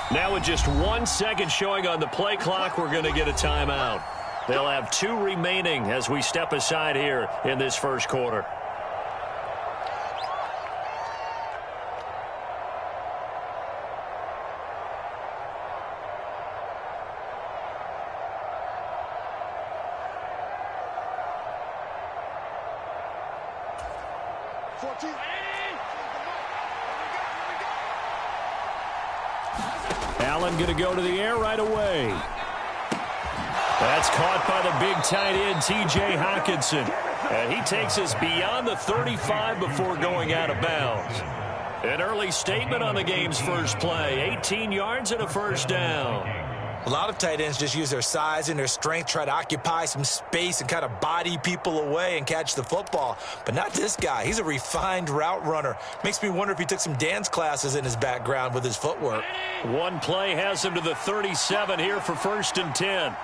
Now with just 1 second showing on the play clock, we're going to get a timeout. They'll have 2 remaining as we step aside here in this first quarter. Allen going to go to the air right away. That's caught by the big tight end, T.J. Hockenson. And he takes us beyond the 35 before going out of bounds. An early statement on the game's first play. 18 yards and a first down. A lot of tight ends just use their size and their strength, try to occupy some space and kind of body people away and catch the football. But not this guy. He's a refined route runner. Makes me wonder if he took some dance classes in his background with his footwork. One play has him to the 37 here for 1st and 10.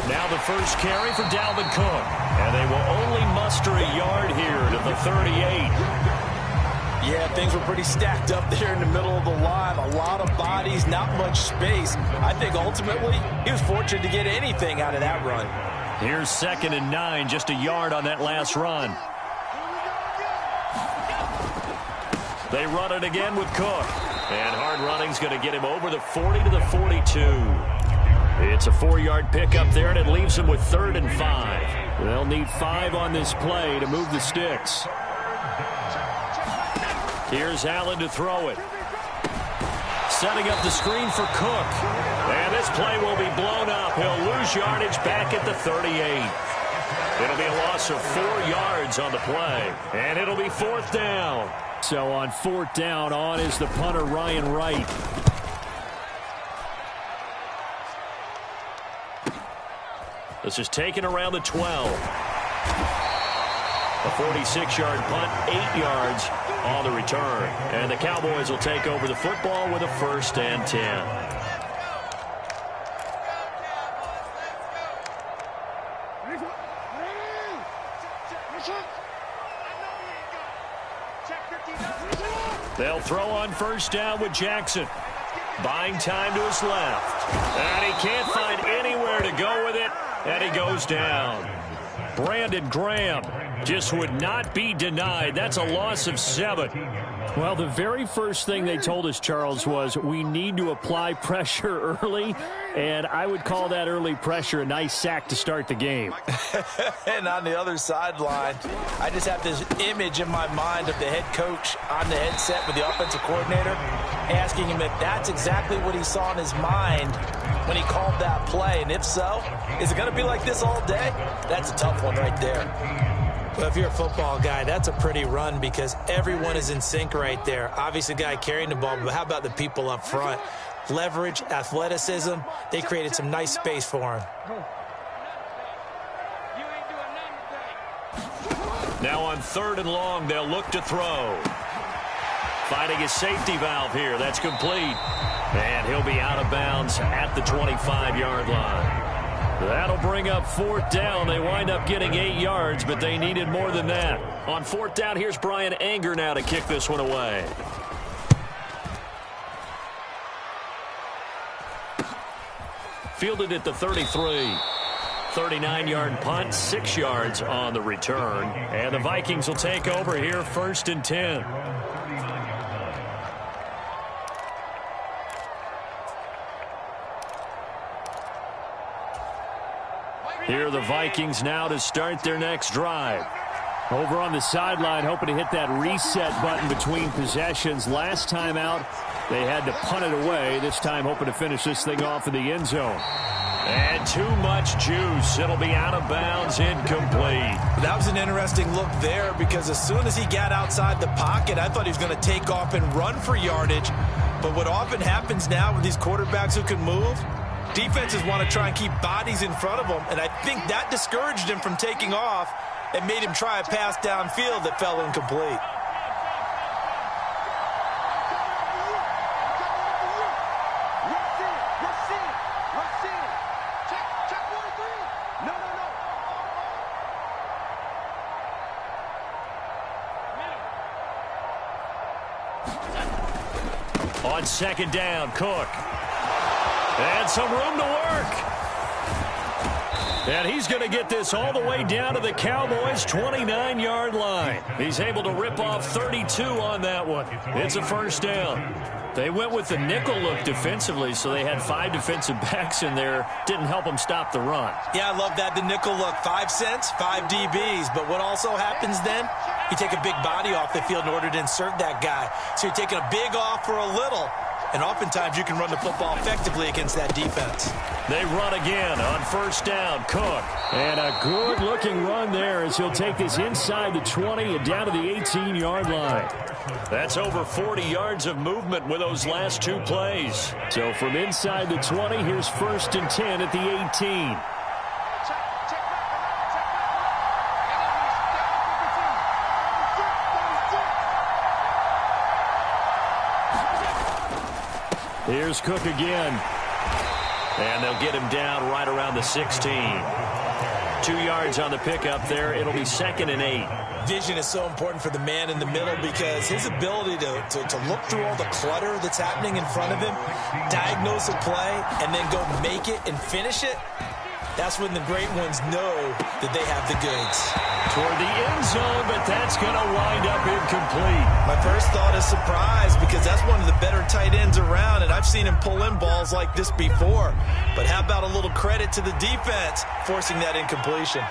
Now the first carry for Dalvin Cook. And they will only muster a yard here to the 38. Yeah, things were pretty stacked up there in the middle of the line. A lot of bodies, not much space. I think ultimately he was fortunate to get anything out of that run. Here's 2nd and 9, just a yard on that last run. They run it again with Cook. And hard running's going to get him over the 40 to the 42. It's a 4-yard pickup there, and it leaves him with 3rd and 5. They'll need 5 on this play to move the sticks. Here's Allen to throw it. Setting up the screen for Cook. And this play will be blown up. He'll lose yardage back at the 38. It'll be a loss of 4 yards on the play. And it'll be 4th down. So on 4th down, on is the punter, Ryan Wright. This is taken around the 12. A 46-yard punt, 8 yards on the return. And the Cowboys will take over the football with a 1st and 10. They'll throw on 1st down with Jackson. Buying time to his left. And he can't find anywhere to go with it. And he goes down. Brandon Graham just would not be denied. That's a loss of 7. Well, the very first thing they told us, Charles, was we need to apply pressure early. And I would call that early pressure a nice sack to start the game. And on the other sideline, I just have this image in my mind of the head coach on the headset with the offensive coordinator asking him if that's exactly what he saw in his mind when he called that play. And if so, is it going to be like this all day? That's a tough one right there. Well, if you're a football guy, that's a pretty run because everyone is in sync right there. Obviously, the guy carrying the ball, but how about the people up front? Leverage, athleticism, they created some nice space for him. Now on 3rd and long, they'll look to throw. Finding his safety valve here. That's complete. And he'll be out of bounds at the 25-yard line. That'll bring up 4th down. They wind up getting 8 yards, but they needed more than that. On 4th down, here's Brian Anger now to kick this one away. Fielded at the 33. 39-yard punt, 6 yards on the return. And the Vikings will take over here, 1st and 10. Here are the Vikings now to start their next drive. Over on the sideline, hoping to hit that reset button between possessions. Last time out, they had to punt it away. This time, hoping to finish this thing off in the end zone. And too much juice. It'll be out of bounds, incomplete. That was an interesting look there because as soon as he got outside the pocket, I thought he was going to take off and run for yardage. But what often happens now with these quarterbacks who can move, defenses want to try and keep bodies in front of them, and I think that discouraged him from taking off and made him try a pass downfield that fell incomplete. On second down, Cook. And some room to work. And he's going to get this all the way down to the Cowboys' 29-yard line. He's able to rip off 32 on that one. It's a first down. They went with the nickel look defensively, so they had 5 defensive backs in there. Didn't help them stop the run. Yeah, I love that, the nickel look. 5 cents, 5 DBs. But what also happens then, you take a big body off the field in order to insert that guy. So you're taking a big off for a little. And oftentimes you can run the football effectively against that defense. They run again on first down. Cook. And a good-looking run there as he'll take this inside the 20 and down to the 18-yard line. That's over 40 yards of movement with those last 2 plays. So from inside the 20, here's first and 10 at the 18. Here's Cook again. And they'll get him down right around the 16. 2 yards on the pickup there. It'll be second and 8. Vision is so important for the man in the middle because his ability to look through all the clutter that's happening in front of him, diagnose a play, and then go make it and finish it, that's when the great ones know that they have the goods. Toward the end zone, but that's going to wind up incomplete. My first thought is surprise because that's one of the better tight ends around, and I've seen him pull in balls like this before. But how about a little credit to the defense forcing that incompletion?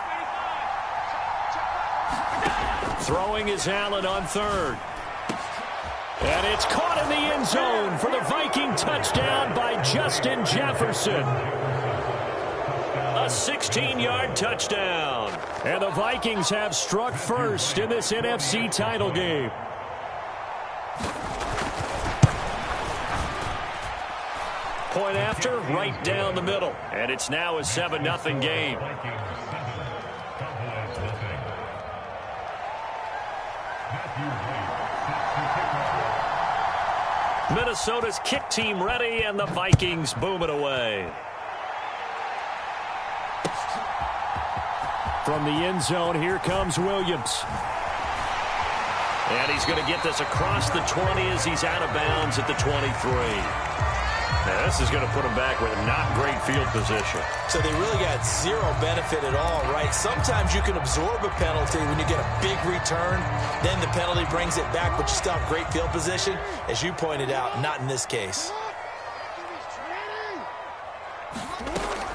Throwing is Allen on third. And it's caught in the end zone for the Viking touchdown by Justin Jefferson. A 16-yard touchdown. And the Vikings have struck first in this NFC title game. Point after, right down the middle. And it's now a 7-0 game. Minnesota's kick team ready, and the Vikings boom it away. From the end zone, here comes Williams. And he's going to get this across the 20 as he's out of bounds at the 23. Now, this is going to put him back with not great field position. So they really got zero benefit at all, right? Sometimes you can absorb a penalty when you get a big return. Then the penalty brings it back, but you still have great field position. As you pointed out, not in this case.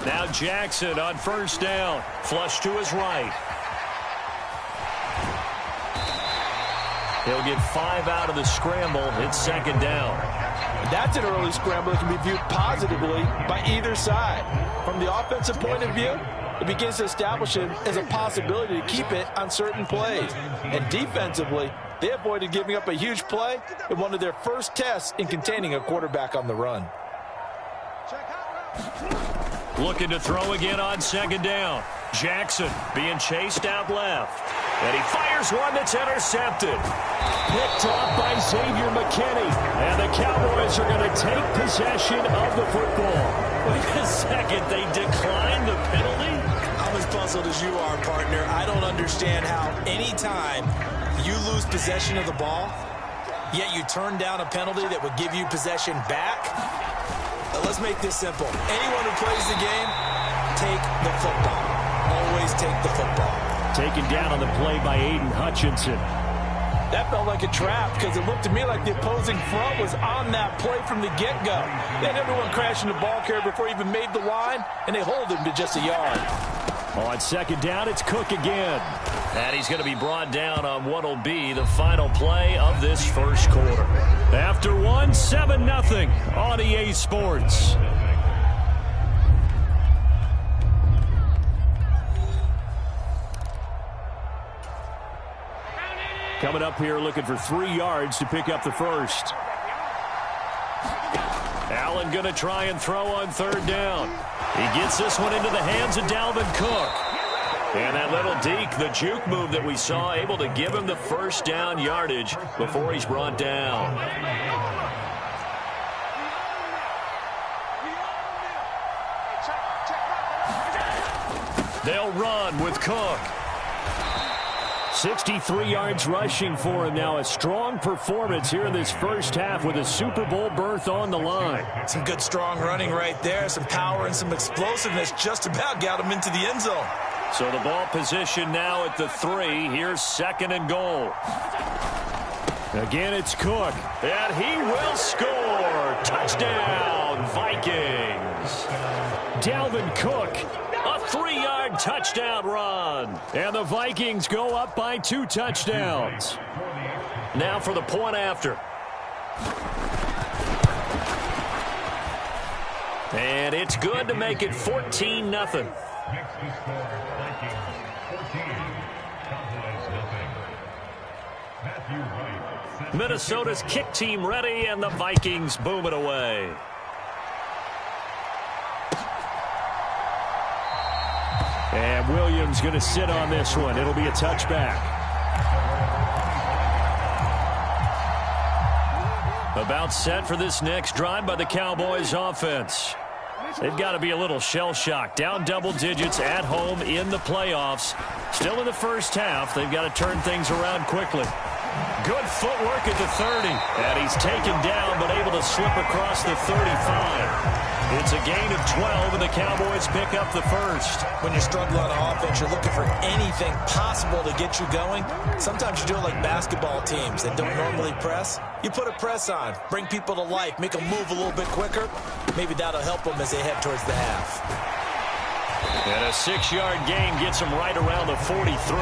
Now Jackson on first down. Flush to his right. He'll get 5 out of the scramble. It's second down. That's an early scramble that can be viewed positively by either side. From the offensive point of view, it begins to establish it as a possibility to keep it on certain plays. And defensively, they avoided giving up a huge play in one of their first tests in containing a quarterback on the run. Looking to throw again on second down. Jackson being chased out left. And he fires one that's intercepted. Picked off by Xavier McKinney. And the Cowboys are going to take possession of the football. Wait a second. They declined the penalty? I'm as puzzled as you are, partner. I don't understand how any time you lose possession of the ball, yet you turn down a penalty that would give you possession back. Let's make this simple. Anyone who plays the game, take the football. Always take the football. Taken down on the play by Aiden Hutchinson. That felt like a trap because it looked to me like the opposing front was on that play from the get-go. They had everyone crashing the ball carrier before he even made the line, and they hold him to just a yard. On second down, it's Cook again. And he's going to be brought down on what will be the final play of this first quarter. After one, 7-0 on EA Sports. Coming up here looking for 3 yards to pick up the first. Allen going to try and throw on third down. He gets this one into the hands of Dalvin Cook. And that little deke, the juke move that we saw, able to give him the first down yardage before he's brought down. They'll run with Cook. 63 yards rushing for him now. A strong performance here in this first half with a Super Bowl berth on the line. Some good strong running right there. Some power and some explosiveness just about got him into the end zone. So the ball position now at the 3. Here's 2nd and goal. Again, it's Cook. And he will score. Touchdown, Vikings. Dalvin Cook. A 3-yard touchdown run. And the Vikings go up by 2 touchdowns. Now for the point after. And it's good to make it 14-0. Minnesota's kick team ready, and the Vikings boom it away. And Williams going to sit on this one. It'll be a touchback. About set for this next drive by the Cowboys offense. They've got to be a little shell-shocked. Down double digits at home in the playoffs. Still in the first half. They've got to turn things around quickly. Good footwork at the 30. And he's taken down but able to slip across the 35. It's a gain of 12, and the Cowboys pick up the first. When you're struggling on offense, you're looking for anything possible to get you going. Sometimes you do it like basketball teams that don't normally press. You put a press on, bring people to life, make them move a little bit quicker. Maybe that'll help them as they head towards the half. And a 6-yard gain gets them right around the 43.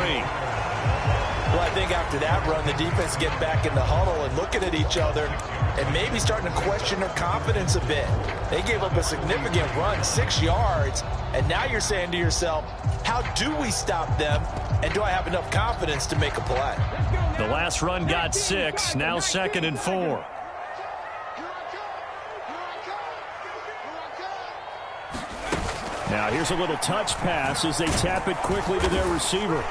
Well, I think after that run, the defense get back in the huddle and looking at each other and maybe starting to question their confidence a bit. They gave up a significant run, 6 yards, and now you're saying to yourself, how do we stop them, and do I have enough confidence to make a play? The last run got 6, now 2nd and 4. Now here's a little touch pass as they tap it quickly to their receiver.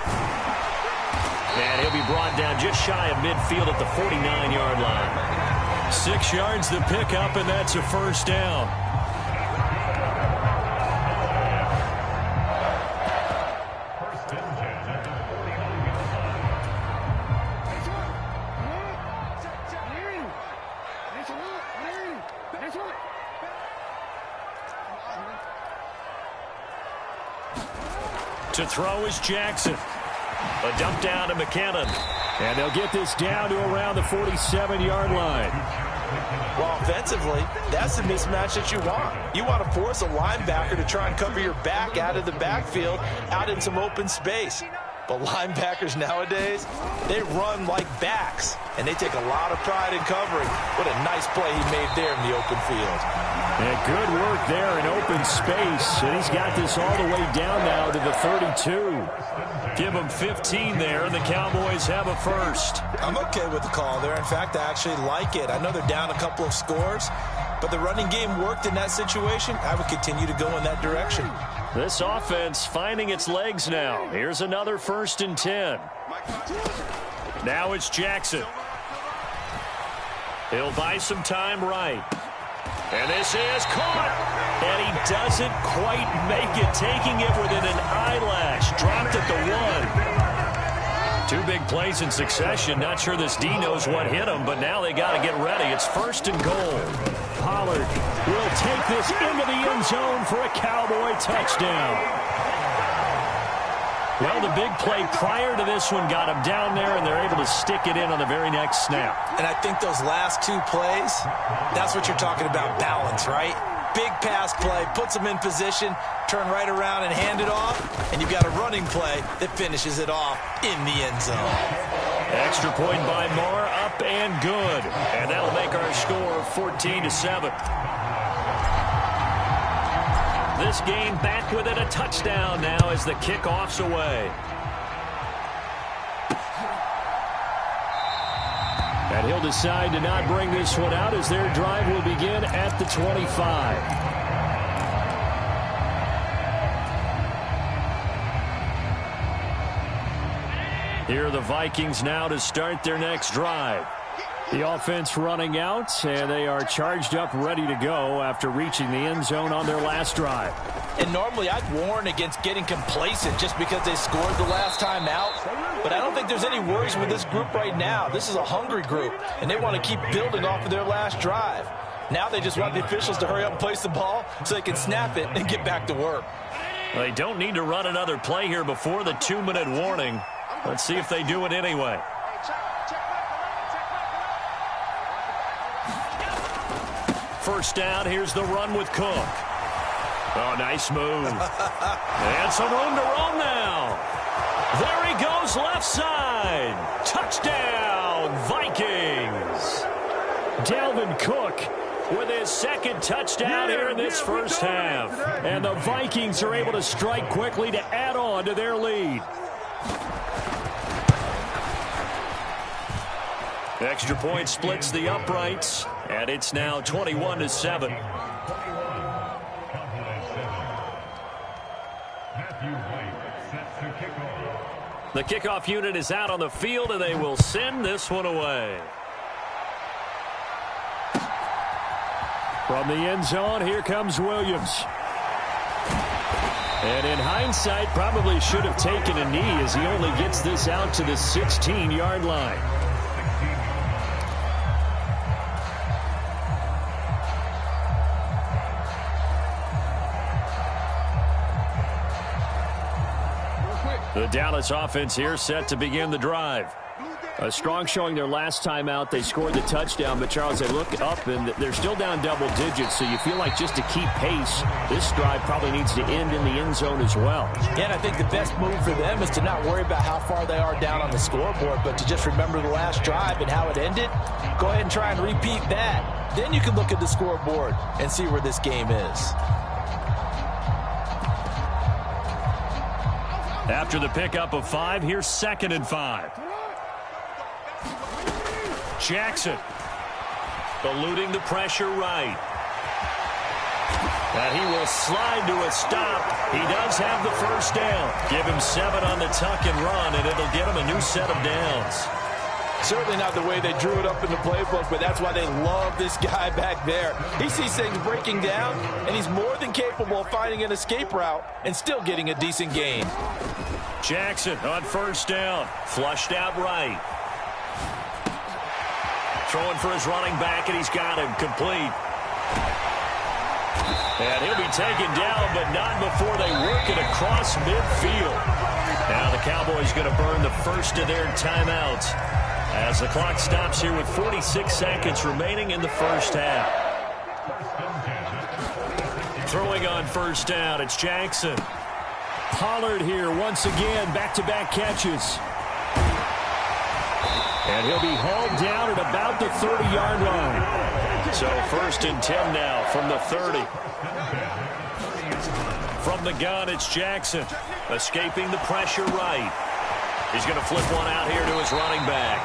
And he'll be brought down just shy of midfield at the 49-yard line. 6 yards to pick up, and that's a first down. To throw is Jackson. A dump down to McKinnon. And they'll get this down to around the 47-yard line. Well, offensively, that's the mismatch that you want. You want to force a linebacker to try and cover your back out of the backfield, out in some open space. But linebackers nowadays, they run like backs, and they take a lot of pride in covering. What a nice play he made there in the open field. And good work there in open space. And he's got this all the way down now to the 32. Give them 15 there, and the Cowboys have a first. I'm okay with the call there. In fact, I actually like it. I know they're down a couple of scores, but the running game worked in that situation. I would continue to go in that direction. This offense finding its legs now. Here's another 1st and 10. Now it's Jackson. He'll buy some time right. And this is caught. And he doesn't quite make it, taking it within an eyelash. Dropped at the 1. 2 big plays in succession. Not sure this D knows what hit him, but now they got to get ready. It's 1st and goal. Pollard will take this into the end zone for a Cowboy touchdown. Well, the big play prior to this one got him down there, and they're able to stick it in on the very next snap. And I think those last 2 plays, that's what you're talking about, balance, right? Big pass play, puts them in position, turn right around and hand it off, and you've got a running play that finishes it off in the end zone. Extra point by Moore, up and good. And that'll make our score 14-7. This game back within a touchdown now as the kickoff's away. And he'll decide to not bring this one out as their drive will begin at the 25. Here are the Vikings now to start their next drive. The offense running out, and they are charged up, ready to go after reaching the end zone on their last drive. And normally I'd warn against getting complacent just because they scored the last time out. But I don't think there's any worries with this group right now. This is a hungry group, and they want to keep building off of their last drive. Now they just want the officials to hurry up and place the ball so they can snap it and get back to work. They don't need to run another play here before the 2-minute warning. Let's see if they do it anyway. First down, here's the run with Cook. Oh, nice move. And some room to roam now. There he goes, left side. Touchdown, Vikings. Dalvin Cook with his second touchdown here in this first half. And the Vikings are able to strike quickly to add on to their lead. Extra point splits the uprights, and it's now 21-7. The kickoff unit is out on the field, and they will send this one away. From the end zone, here comes Williams. And in hindsight, probably should have taken a knee as he only gets this out to the 16-yard line. The Dallas offense here set to begin the drive. A strong showing their last time out. They scored the touchdown, but Charles, they look up and they're still down double digits, so you feel like just to keep pace, this drive probably needs to end in the end zone as well. Yeah, and I think the best move for them is to not worry about how far they are down on the scoreboard, but to just remember the last drive and how it ended. Go ahead and try and repeat that. Then you can look at the scoreboard and see where this game is. After the pickup of 5, here's 2nd and 5. Jackson eluding the pressure right. And he will slide to a stop. He does have the first down. Give him 7 on the tuck and run, and it'll get him a new set of downs. Certainly not the way they drew it up in the playbook, but that's why they love this guy back there. He sees things breaking down, and he's more than capable of finding an escape route and still getting a decent gain. Jackson on first down. Flushed out right. Throwing for his running back, and he's got him complete. And he'll be taken down, but not before they work it across midfield. Now the Cowboys going to burn the first of their timeouts as the clock stops here with 46 seconds remaining in the first half. Throwing on first down, it's Jackson. Pollard here once again, back-to-back catches. And he'll be hauled down at about the 30-yard line. So 1st and 10 now from the 30. From the gun, it's Jackson. Escaping the pressure right. He's going to flip one out here to his running back.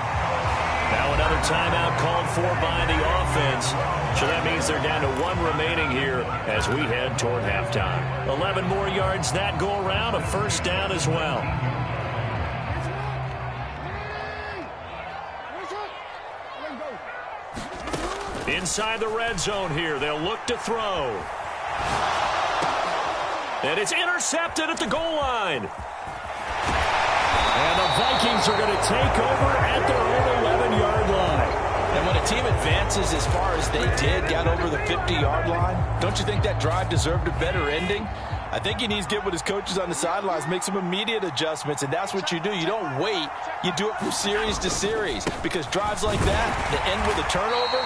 Now another timeout called for by the offense. So that means they're down to 1 remaining here as we head toward halftime. 11 more yards that go around, a first down as well. Inside the red zone here, they'll look to throw. And it's intercepted at the goal line. And the Vikings are going to take over at their own 11-yard line. And when a team advances as far as they did, got over the 50-yard line, don't you think that drive deserved a better ending? I think he needs to get with his coaches on the sidelines, make some immediate adjustments, and that's what you do. You don't wait. You do it from series to series, because drives like that end with a turnover,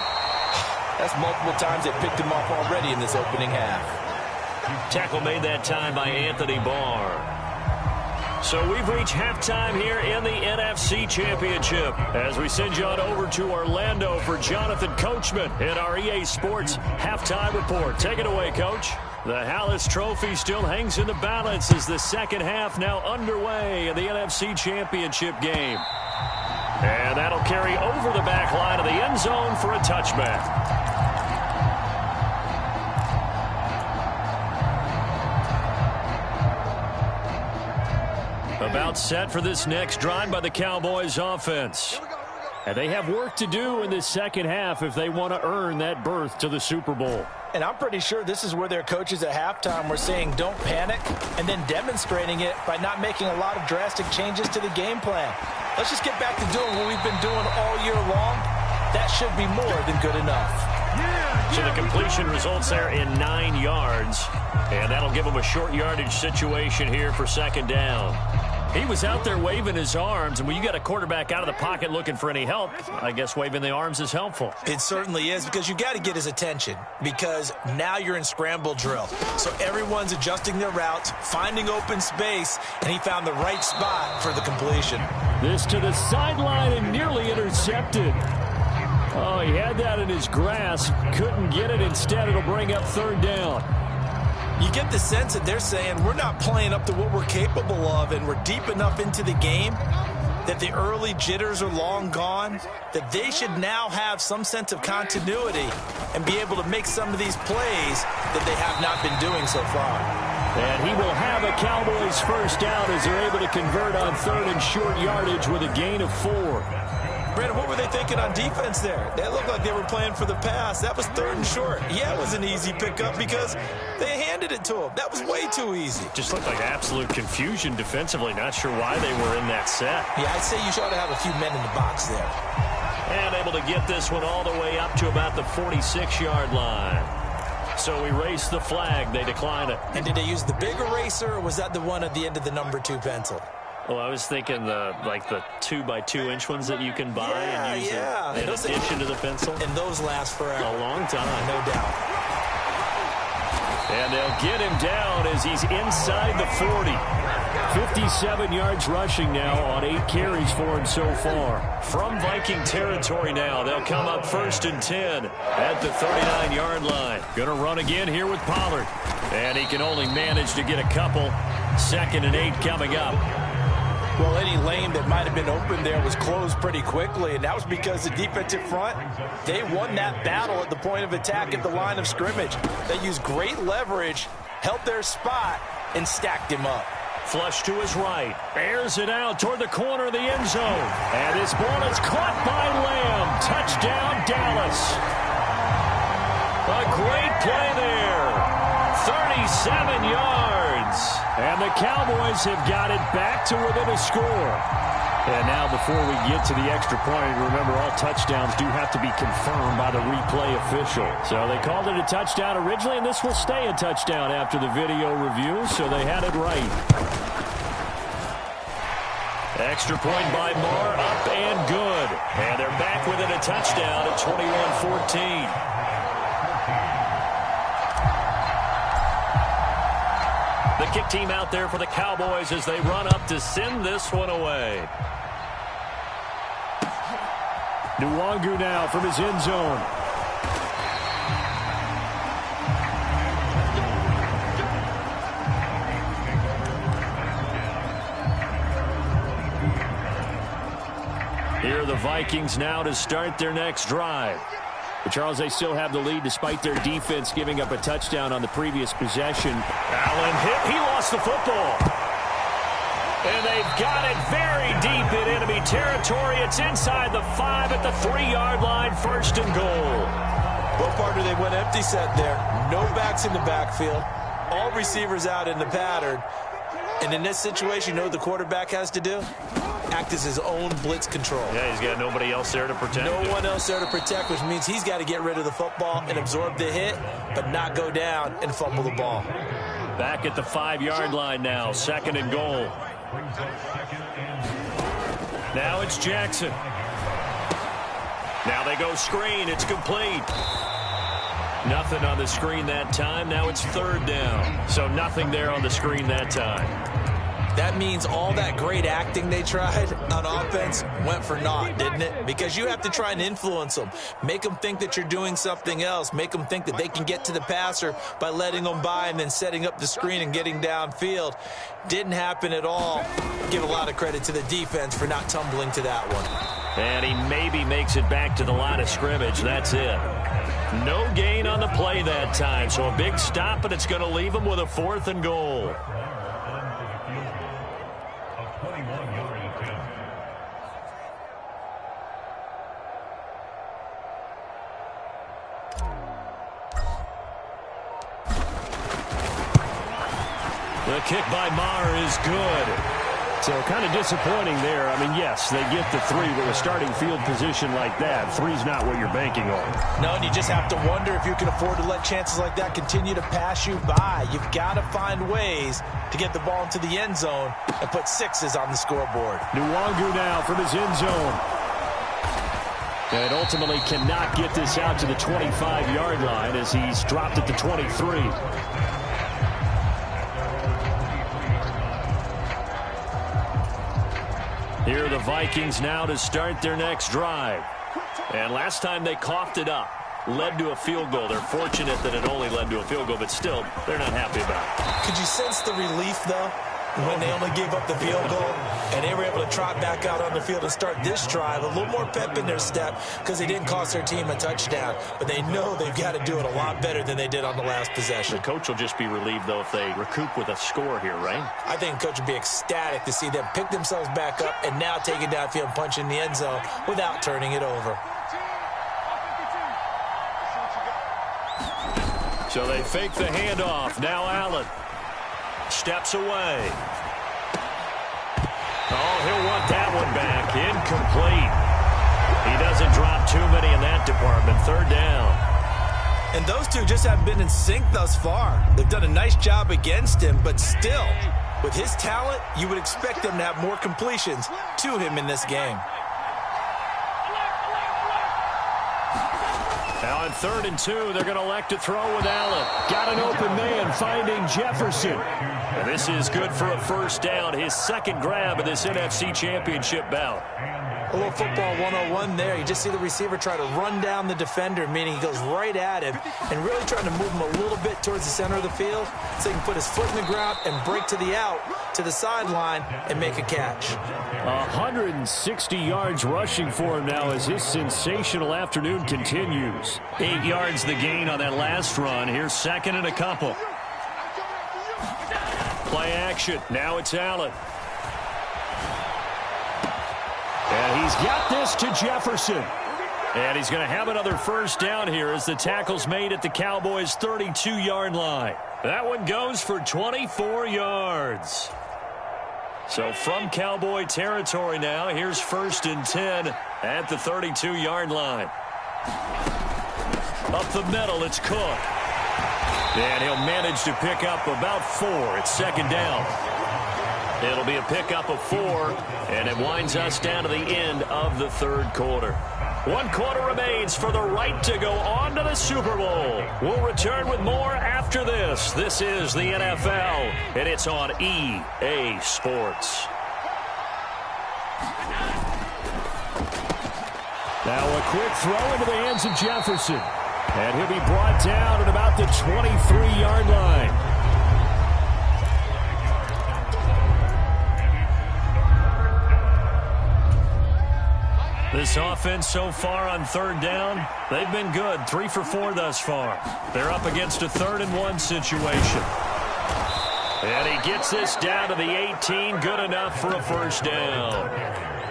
that's multiple times they picked him off already in this opening half. Tackle made that time by Anthony Barr. So we've reached halftime here in the NFC Championship as we send you on over to Orlando for Jonathan Coachman in our EA Sports Halftime Report. Take it away, Coach. The Hallis Trophy still hangs in the balance as the second half now underway in the NFC Championship game. And that'll carry over the back line of the end zone for a touchback. About set for this next drive by the Cowboys offense. And they have work to do in this second half if they want to earn that berth to the Super Bowl. And I'm pretty sure this is where their coaches at halftime were saying don't panic, and then demonstrating it by not making a lot of drastic changes to the game plan. Let's just get back to doing what we've been doing all year long. That should be more than good enough. So the completion results there in 9 yards, and that'll give them a short yardage situation here for second down. He was out there waving his arms, and when you got a quarterback out of the pocket looking for any help, I guess waving the arms is helpful. It certainly is, because you got to get his attention, because now you're in scramble drill. So everyone's adjusting their routes, finding open space, and he found the right spot for the completion. This to the sideline and nearly intercepted. Oh, he had that in his grasp, couldn't get it. Instead, it'll bring up third down. You get the sense that they're saying we're not playing up to what we're capable of, and we're deep enough into the game that the early jitters are long gone, that they should now have some sense of continuity and be able to make some of these plays that they have not been doing so far. And he will have a Cowboys first down as they're able to convert on third and short yardage with a gain of 4. Brandon, what were they thinking on defense there? They looked like they were playing for the pass. That was third and short. Yeah, it was an easy pickup because they handed it to him. That was way too easy. Just looked like absolute confusion defensively. Not sure why they were in that set. Yeah, I'd say you ought to have a few men in the box there. And able to get this one all the way up to about the 46-yard line. So we race the flag. They decline it. And did they use the big eraser, or was that the one at the end of the number 2 pencil? Well, I was thinking the 2x2-inch ones that you can buy and use in addition to the pencil. And those last forever. A long time. No doubt. And they'll get him down as he's inside the 40. 57 yards rushing now on 8 carries for him so far. From Viking territory now, they'll come up 1st and 10 at the 39-yard line. Going to run again here with Pollard. And he can only manage to get a couple. 2nd and 8 coming up. Well, any lane that might have been open there was closed pretty quickly, and that was because the defensive front, they won that battle at the point of attack at the line of scrimmage. They used great leverage, held their spot, and stacked him up. Flush to his right. Bears it out toward the corner of the end zone. And this ball is caught by Lamb. Touchdown, Dallas. A great play there. 37 yards. And the Cowboys have got it back to within a score. And now before we get to the extra point, remember all touchdowns do have to be confirmed by the replay official. So they called it a touchdown originally, and this will stay a touchdown after the video review, so they had it right. Extra point by Marr, up and good. And they're back within a touchdown at 21-14. The kick team out there for the Cowboys as they run up to send this one away. Nwangu now from his end zone. Here are the Vikings now to start their next drive. But Charles, they still have the lead despite their defense giving up a touchdown on the previous possession. Allen hit. He lost the football. And they've got it very deep in enemy territory. It's inside the 5 at the 3-yard line. 1st and goal. Well, partner, they went empty set there. No backs in the backfield. All receivers out in the pattern. And in this situation, you know what the quarterback has to do? Act as his own blitz control. Yeah, he's got nobody else there to protect him. No one else there to protect, which means he's got to get rid of the football and absorb the hit, but not go down and fumble the ball. Back at the 5-yard line now, 2nd and goal. Now it's Jackson. Now they go screen. It's complete. Nothing on the screen that time. Now it's 3rd down. So nothing there on the screen that time. That means all that great acting they tried on offense went for naught, didn't it? Because you have to try and influence them. Make them think that you're doing something else. Make them think that they can get to the passer by letting them by and then setting up the screen and getting downfield. Didn't happen at all. Give a lot of credit to the defense for not tumbling to that one. And he maybe makes it back to the line of scrimmage. That's it. No gain on the play that time. So a big stop, and it's going to leave him with a 4th and goal. The kick by Maher is good. So kind of disappointing there. I mean, yes, they get the 3 with a starting field position like that. 3's not what you're banking on. No, and you just have to wonder if you can afford to let chances like that continue to pass you by. You've got to find ways to get the ball into the end zone and put 6s on the scoreboard. Nwangu now from his end zone. And ultimately cannot get this out to the 25-yard line as he's dropped at the 23. Here are the Vikings now to start their next drive. And last time they coughed it up, led to a field goal. They're fortunate that it only led to a field goal, but still, they're not happy about it. Could you sense the relief, though, when they only gave up the field goal and they were able to trot back out on the field and start this drive? A little more pep in their step because they didn't cost their team a touchdown, but they know they've got to do it a lot better than they did on the last possession. The coach will just be relieved, though, if they recoup with a score here, right? I think the coach would be ecstatic to see them pick themselves back up and now take it downfield and punch in the end zone without turning it over. So they fake the handoff. Now Allen steps away. Oh, he'll want that one back. Incomplete. He doesn't drop too many in that department. 3rd down. And those two just haven't been in sync thus far. They've done a nice job against him, but still, with his talent, you would expect them to have more completions to him in this game. Now on 3rd and 2, they're going to elect to throw with Allen. Got an open man, finding Jefferson. And this is good for a 1st down, his 2nd grab of this NFC Championship bout. A little football 101 there. You just see the receiver try to run down the defender, meaning he goes right at him and really trying to move him a little bit towards the center of the field so he can put his foot in the ground and break to the out, to the sideline, and make a catch. 160 yards rushing for him now as his sensational afternoon continues. 8 yards the gain on that last run. Here's 2nd and a couple. Play action. Now it's Allen. And he's got this to Jefferson. And he's going to have another 1st down here as the tackle's made at the Cowboys' 32-yard line. That one goes for 24 yards. So from Cowboy territory now, here's 1st and 10 at the 32-yard line. Up the middle, it's Cook. And he'll manage to pick up about 4. It's 2nd down. It'll be a pickup of 4, and it winds us down to the end of the 3rd quarter. 1 quarter remains for the right to go on to the Super Bowl. We'll return with more after this. This is the NFL, and it's on EA Sports. Now a quick throw into the hands of Jefferson. And he'll be brought down at about the 23-yard line. This offense so far on 3rd down, they've been good. 3 for 4 thus far. They're up against a 3rd and 1 situation. And he gets this down to the 18. Good enough for a 1st down.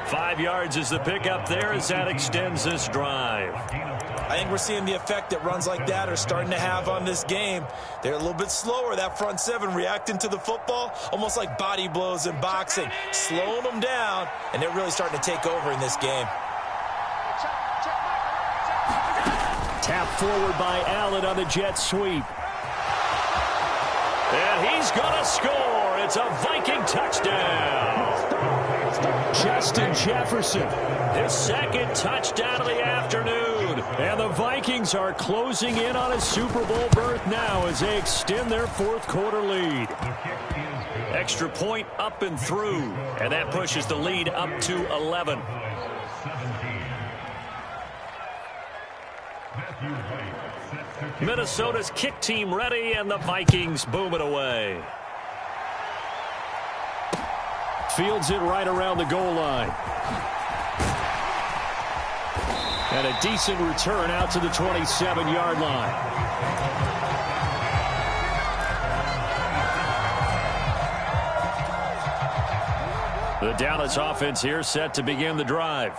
5 yards is the pickup there as that extends this drive. I think we're seeing the effect that runs like that are starting to have on this game. They're a little bit slower, that front 7, reacting to the football, almost like body blows in boxing, slowing them down, and they're really starting to take over in this game. Tap forward by Allen on the jet sweep. And he's going to score. It's a Viking touchdown. Justin Jefferson, his 2nd touchdown of the afternoon. And the Vikings are closing in on a Super Bowl berth now as they extend their 4th quarter lead. Extra point up and through, and that pushes the lead up to 11. Minnesota's kick team ready, and the Vikings boom it away. Fields it right around the goal line. And a decent return out to the 27-yard line. The Dallas offense here set to begin the drive.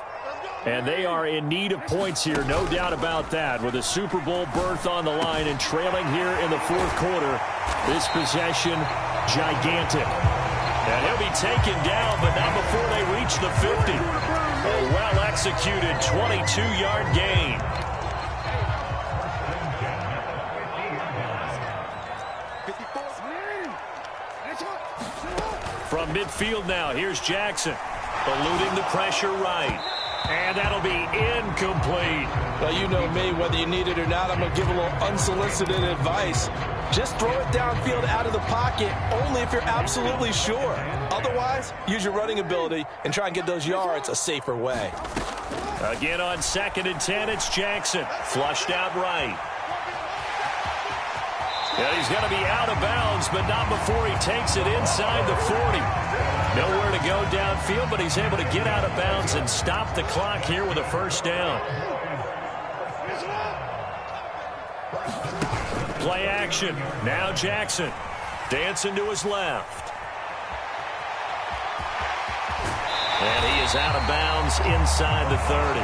And they are in need of points here, no doubt about that, with a Super Bowl berth on the line and trailing here in the 4th quarter. This possession gigantic. And he'll be taken down, but not before they reach the 50. A well-executed 22-yard gain. From midfield now, here's Jackson. Eluding the pressure right. And that'll be incomplete. Well, you know me, whether you need it or not, I'm going to give a little unsolicited advice. Just throw it downfield out of the pocket only if you're absolutely sure. Otherwise, use your running ability and try and get those yards a safer way. Again on 2nd and 10, it's Jackson. Flushed out right. Yeah, he's going to be out of bounds, but not before he takes it inside the 40. Nowhere to go downfield, but he's able to get out of bounds and stop the clock here with a first down. Play action. Now Jackson. Dancing to his left. And he is out of bounds inside the 30.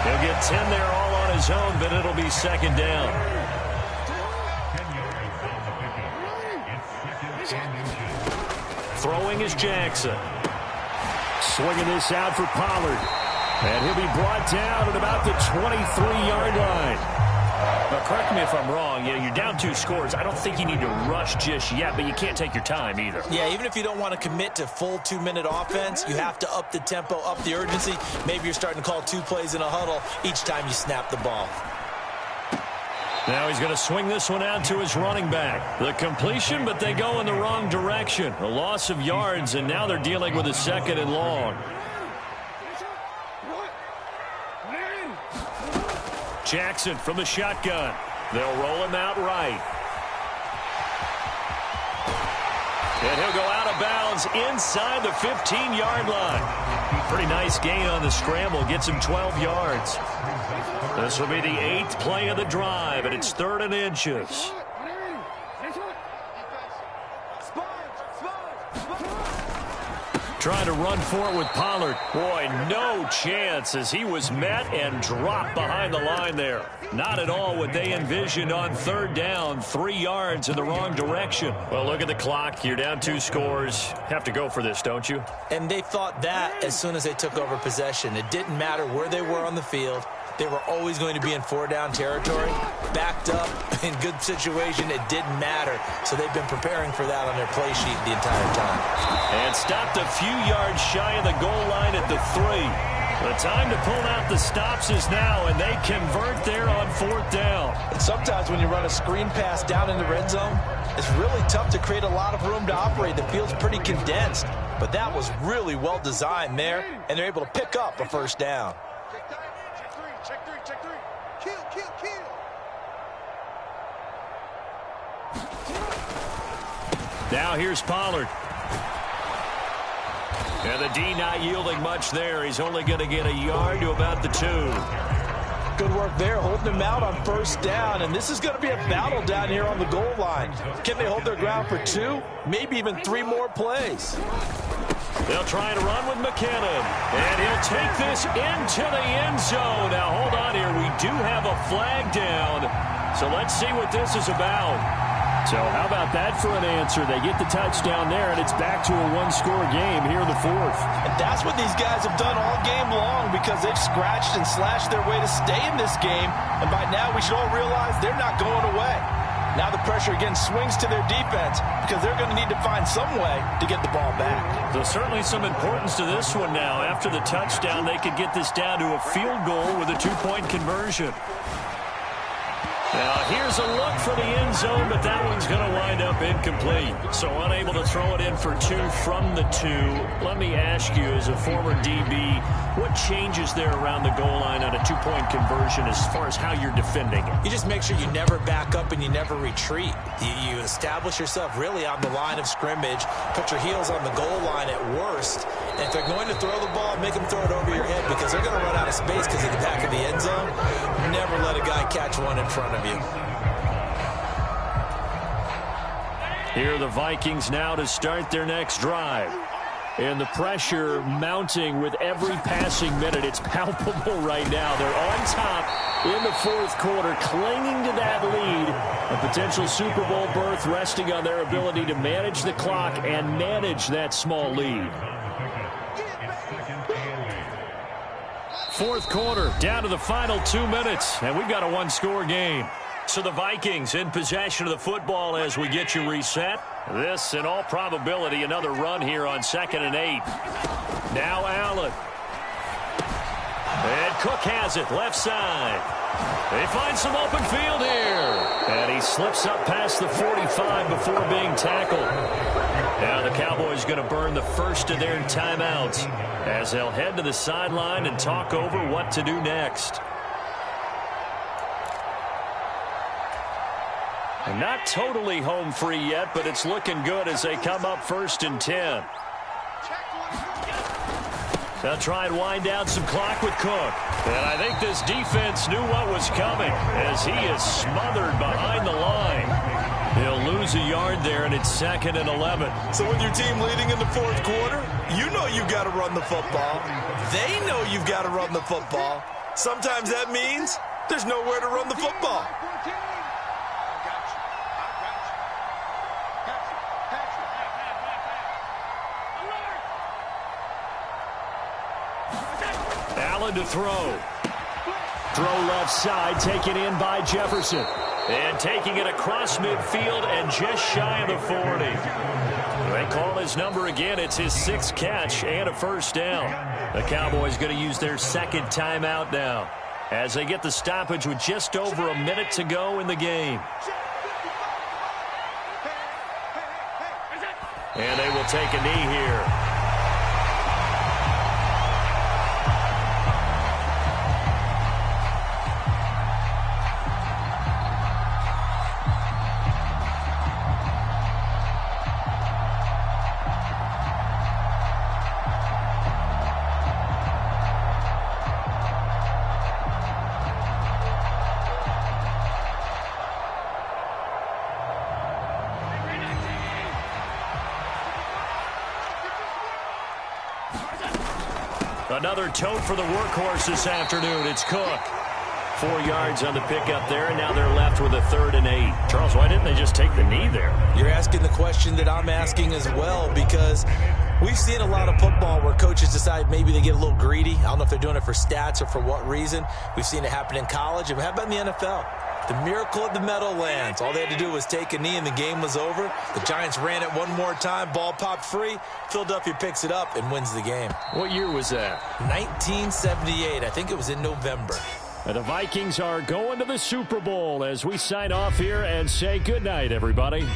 He'll get 10 there all on his own, but it'll be second down. Throwing is Jackson. Swinging this out for Pollard. And he'll be brought down at about the 23-yard line. Now, correct me if I'm wrong. You're down 2 scores. I don't think you need to rush just yet, but you can't take your time either. Yeah, even if you don't want to commit to full 2-minute offense, you have to up the tempo, up the urgency. Maybe you're starting to call 2 plays in a huddle each time you snap the ball. Now he's going to swing this one out to his running back. The completion, but they go in the wrong direction. A loss of yards, and now they're dealing with a 2nd and long. Jackson from the shotgun. They'll roll him out right. And he'll go out of bounds inside the 15-yard line. Pretty nice gain on the scramble. Gets him 12 yards. This will be the 8th play of the drive, and it's 3rd and inches. Trying to run for it with Pollard. Boy, no chance as he was met and dropped behind the line there. Not at all what they envisioned on 3rd down. 3 yards in the wrong direction. Well, look at the clock. You're down 2 scores. Have to go for this, don't you? And they thought that as soon as they took over possession. It didn't matter where they were on the field. They were always going to be in 4-down territory. Backed up, in good situation, it didn't matter. So they've been preparing for that on their play sheet the entire time. And stopped a few yards shy of the goal line at the 3. The time to pull out the stops is now, and they convert there on 4th down. And sometimes when you run a screen pass down in the red zone, it's really tough to create a lot of room to operate. The field's pretty condensed. But that was really well designed there, and they're able to pick up a first down. Now here's Pollard. And the D not yielding much there. He's only going to get a yard to about the 2. Good work there, holding them out on 1st down. And this is going to be a battle down here on the goal line. Can they hold their ground for 2? Maybe even 3 more plays. They'll try to run with McKinnon. And he'll take this into the end zone. Now, hold on here. We do have a flag down. So let's see what this is about. So how about that for an answer? They get the touchdown there, and it's back to a 1-score game here in the 4th. And that's what these guys have done all game long because they've scratched and slashed their way to stay in this game. And by now, we should all realize they're not going away. Now the pressure again swings to their defense because they're going to need to find some way to get the ball back. There's certainly some importance to this one now. After the touchdown, they could get this down to a field goal with a 2-point conversion. Now, here's a look for the end zone, but that one's going to wind up incomplete. So unable to throw it in for 2 from the 2. Let me ask you, as a former DB, what changes there around the goal line on a 2-point conversion as far as how you're defending it? You just make sure you never back up and you never retreat. You establish yourself really on the line of scrimmage, put your heels on the goal line at worst, and if they're going to throw the ball, make them throw it over your head because they're going to run out of space because of the back of the end zone. Never let a guy catch one in front of you. Here are the Vikings now to start their next drive. And the pressure mounting with every passing minute. It's palpable right now. They're on top in the fourth quarter, clinging to that lead. A potential Super Bowl berth resting on their ability to manage the clock and manage that small lead. Fourth quarter, down to the final 2 minutes, and we've got a one-score game. So the Vikings in possession of the football as we get you reset. This, in all probability, another run here on 2nd and 8. Now Allen. And Cook has it, left side. They find some open field here. And he slips up past the 45 before being tackled. Now the Cowboys going to burn the first of their timeouts as they'll head to the sideline and talk over what to do next. And not totally home free yet, but it's looking good as they come up 1st and 10. They'll try and wind down some clock with Cook. And I think this defense knew what was coming as he is smothered behind the line. He'll lose a yard there, and it's 2nd and 11. So with your team leading in the fourth quarter, you know you've got to run the football. They know you've got to run the football. Sometimes that means there's nowhere to run the football. Allen to throw. Throw left side, taken in by Jefferson. And taking it across midfield and just shy of the 40. They call his number again. It's his 6th catch and a first down. The Cowboys going to use their 2nd timeout now as they get the stoppage with just over a minute to go in the game. And they will take a knee here. Another tote for the workhorse this afternoon. It's Cook. 4 yards on the pickup there, and now they're left with a 3rd and 8. Charles, why didn't they just take the knee there? You're asking the question that I'm asking as well, because we've seen a lot of football where coaches decide maybe they get a little greedy. I don't know if they're doing it for stats or for what reason. We've seen it happen in college. And how about in the NFL? The miracle of the Meadowlands. All they had to do was take a knee and the game was over. The Giants ran it one more time. Ball popped free. Philadelphia picks it up and wins the game. What year was that? 1978. I think it was in November. And the Vikings are going to the Super Bowl as we sign off here and say goodnight, everybody.